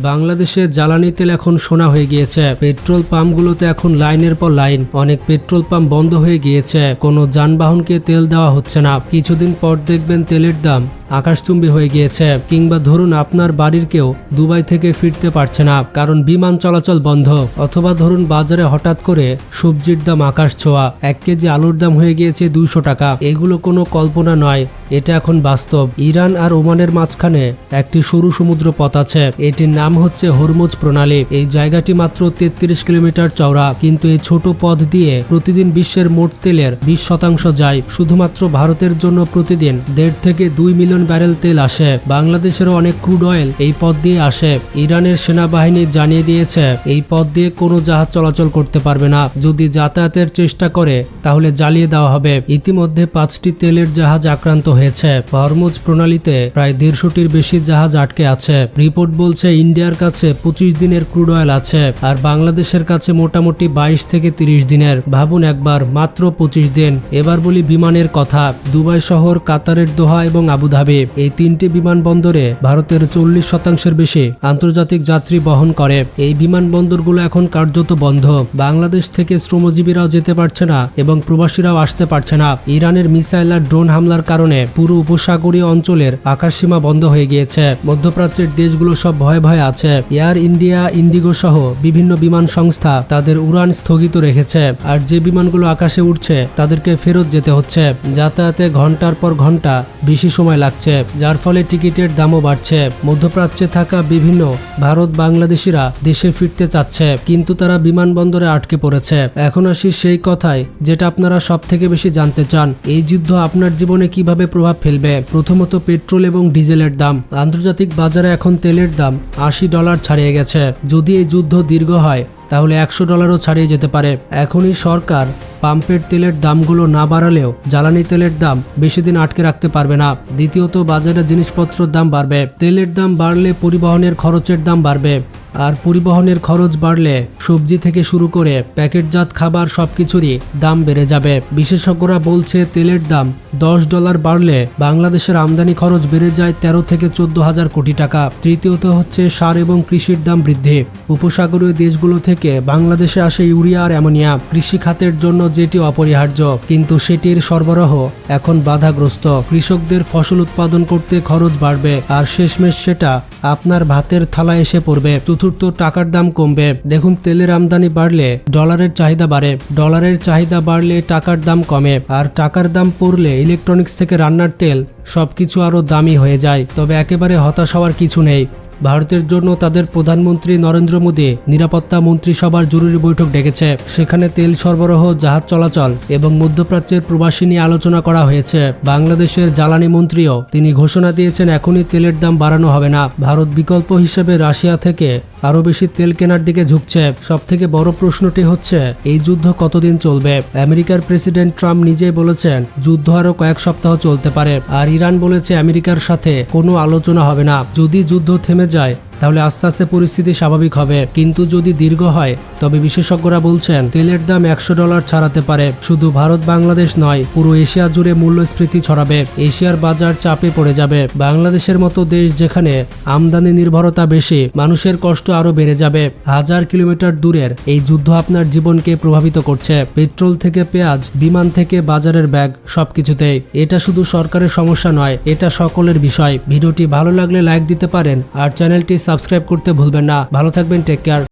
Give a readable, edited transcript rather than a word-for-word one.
বাংলাদেশে জ্বালানি তেল এখন সোনা হয়ে গিয়েছে। পেট্রোল পাম্পগুলোতে এখন লাইনের পর লাইন। অনেক পেট্রোল পাম্প বন্ধ হয়ে গিয়েছে, কোনো যানবাহনকে তেল দেওয়া হচ্ছে না। কিছুদিন পর দেখবেন তেলের দাম আকাশচুম্বী হয়ে গিয়েছে। কিংবা ধরুন আপনার বাড়ির কেউ দুবাই থেকে ফিরতে পারছে না, কারণ বিমান চলাচল বন্ধ। অথবা ধরুন বাজারে হঠাৎ করে সবজির দাম আকাশ ছোঁয়া, 1 কেজি আলুর দাম হয়ে গিয়েছে 200 টাকা। এগুলো কোনো কল্পনা নয়, এটা এখন বাস্তব। ইরান আর ওমানের মাঝখানে একটি সরু সমুদ্র পথ আছে, এটির নাম হচ্ছে হরমুজ প্রণালী। এই জায়গাটি মাত্র 33 কিলোমিটার চওড়া, কিন্তু এই ছোট পথ দিয়ে প্রতিদিন বিশ্বের মোট তেলের 20% যায়। শুধুমাত্র ভারতের জন্য প্রতিদিন 1.5 থেকে 2 মিলিয়ন ব্যারেল তেল আসে। বাংলাদেশেরও অনেক ক্রুড অয়েল এই পথ দিয়ে আসে। ইরানের সেনাবাহিনী জানিয়ে দিয়েছে এই পথ দিয়ে কোনো জাহাজ চলাচল করতে পারবে না। যদি যাতায়াতের চেষ্টা করে তাহলে জ্বালিয়ে দেওয়া হবে। ইতিমধ্যে 5টি তেলের জাহাজ আক্রান্ত হয়েছে। হরমুজ প্রণালীতে প্রায় 150টির বেশি জাহাজ আটকে আছে। রিপোর্ট বলছে ইন্ডিয়ার কাছে 25 দিনের ক্রুড অয়েল আছে, আর বাংলাদেশের কাছে মোটামুটি 22 থেকে 30 দিনের। ভাবুন একবার, মাত্র 25 দিন। এবার বলি বিমানের কথা। দুবাই শহর, কাতারের দোহা এবং আবুধাবি, এই 3টি বিমানবন্দরে ভারতের 40% বেশি আন্তর্জাতিক যাত্রী বহন করে। এই বিমানবন্দরগুলো এখন কার্যত বন্ধ। বাংলাদেশ থেকে শ্রমজীবীরাও যেতে পারছে না এবং প্রবাসীরাও আসতে পারছে না। ইরানের মিসাইল আর ড্রোন হামলার কারণে পুরো উপসাগরীয় অঞ্চলের আকাশসীমা বন্ধ হয়ে গিয়েছে। মধ্যপ্রাচ্যের দেশগুলো সব ভয়ে ভয়ে আছে। এয়ার ইন্ডিয়া, ইন্ডিগো সহ বিভিন্ন বিমান সংস্থা তাদের উড়ান স্থগিত রেখেছে। আর যে বিমানগুলো আকাশে উঠছে তাদেরকে ফেরত যেতে হচ্ছে। যাতায়াতে ঘন্টার পর ঘন্টা বেশি সময় লাগছে, যার ফলে টিকিটের দামও বাড়ছে। মধ্যপ্রাচ্যে থাকা বিভিন্ন ভারত বাংলাদেশিরা দেশে ফিরতে চাচ্ছে, কিন্তু তারা বিমানবন্দরে আটকে পড়েছে। এখন আসি সেই কথায় যেটা আপনারা সব থেকে বেশি জানতে চান। এই যুদ্ধ আপনার জীবনে কিভাবে প্রভাব ফেলবে? প্রথমত পেট্রোল এবং ডিজেলের দাম। আন্তর্জাতিক বাজারে এখন তেলের দাম $80 ছাড়িয়ে গেছে। যদি এই যুদ্ধ দীর্ঘ হয় তাহলে $100ও ছাড়িয়ে যেতে পারে। এখনই সরকার পাম্পের তেলের দামগুলো না বাড়ালেও জ্বালানি তেলের দাম বেশি দিন আটকে রাখতে পারবে না। দ্বিতীয়ত বাজারে জিনিসপত্রের দাম বাড়বে। তেলের দাম বাড়লে পরিবহনের খরচের দাম বাড়বে, আর পরিবহনের খরচ বাড়লে সবজি থেকে শুরু করে প্যাকেটজাত খাবার সবকিছুরই দাম বেড়ে যাবে। বিশেষজ্ঞরা বলছে তেলের দাম $10 বাড়লে বাংলাদেশের আমদানি খরচ বেড়ে যায় 13 থেকে 14 হাজার কোটি টাকা। তৃতীয়ত হচ্ছে সার এবং কৃষির দাম বৃদ্ধি। উপসাগরীয় দেশগুলো থেকে বাংলাদেশে আসে ইউরিয়া আর অ্যামোনিয়া, কৃষি খাতের জন্য যেটি অপরিহার্য, কিন্তু সেটির সরবরাহ এখন বাধাগ্রস্ত। কৃষকদের ফসল উৎপাদন করতে খরচ বাড়বে, আর শেষমেশ সেটা আপনার ভাতের থালায় এসে পড়বে। চতুর্থ, টাকার দাম কমবে। দেখুন, তেলের আমদানি বাড়লে ডলারের চাহিদা বাড়ে, ডলারের চাহিদা বাড়লে টাকার দাম কমে, আর টাকার দাম পড়লে ইলেকট্রনিক্স থেকে রান্নার তেল সবকিছু আরো দামি হয়ে যায়। তবে একেবারে হতাশ হওয়ার কিছু নেই। ভারতের জন্য তাদের প্রধানমন্ত্রী নরেন্দ্র মোদী নিরাপত্তা মন্ত্রিসভার জরুরি বৈঠক ডেকেছে। সেখানে তেল সরবরাহ, জাহাজ চলাচল এবং মধ্যপ্রাচ্যের প্রবাসী নিয়ে আলোচনা করা হয়েছে। বাংলাদেশের জ্বালানি মন্ত্রীও তিনি ঘোষণা দিয়েছেন এখনই তেলের দাম বাড়ানো হবে না। ভারত বিকল্প হিসেবে রাশিয়া থেকে আরো বেশি তেল কেনার দিকে ঝুঁকছে। সব থেকে বড় প্রশ্নটি হচ্ছে এই যুদ্ধ কতদিন চলবে? আমেরিকার প্রেসিডেন্ট ট্রাম্প নিজেই বলেছেন যুদ্ধ আরো কয়েক সপ্তাহ চলতে পারে, আর ইরান বলেছে আমেরিকার সাথে কোনো আলোচনা হবে না। যদি যুদ্ধ থেমে যায় তাহলে আস্তে আস্তে পরিস্থিতি স্বাভাবিক হবে, কিন্তু যদি দীর্ঘ হয় তবে বিশেষজ্ঞরা বলছেন তেলের দাম $100 ছাড়াতে পারে। শুধু ভারত বাংলাদেশ নয়, পুরো এশিয়া জুড়ে মূল্যস্ফীতি ছড়াবে। এশিয়ার বাজার চাপে পড়ে যাবে। বাংলাদেশের মতো দেশ যেখানে আমদানি নির্ভরতা বেশি, মানুষের কষ্ট আরো বেড়ে যাবে। 1000 কিলোমিটার দূরের এই যুদ্ধ আপনার জীবনকে প্রভাবিত করছে। পেট্রোল থেকে পেঁয়াজ, বিমান থেকে বাজারের ব্যাগ, সবকিছুতেই। এটা শুধু সরকারের সমস্যা নয়, এটা সকলের বিষয়। ভিডিওটি ভালো লাগলে লাইক দিতে পারেন, আর চ্যানেলটি সাবস্ক্রাইব করতে ভুলবেন না। ভালো থাকবেন, টেক কেয়ার।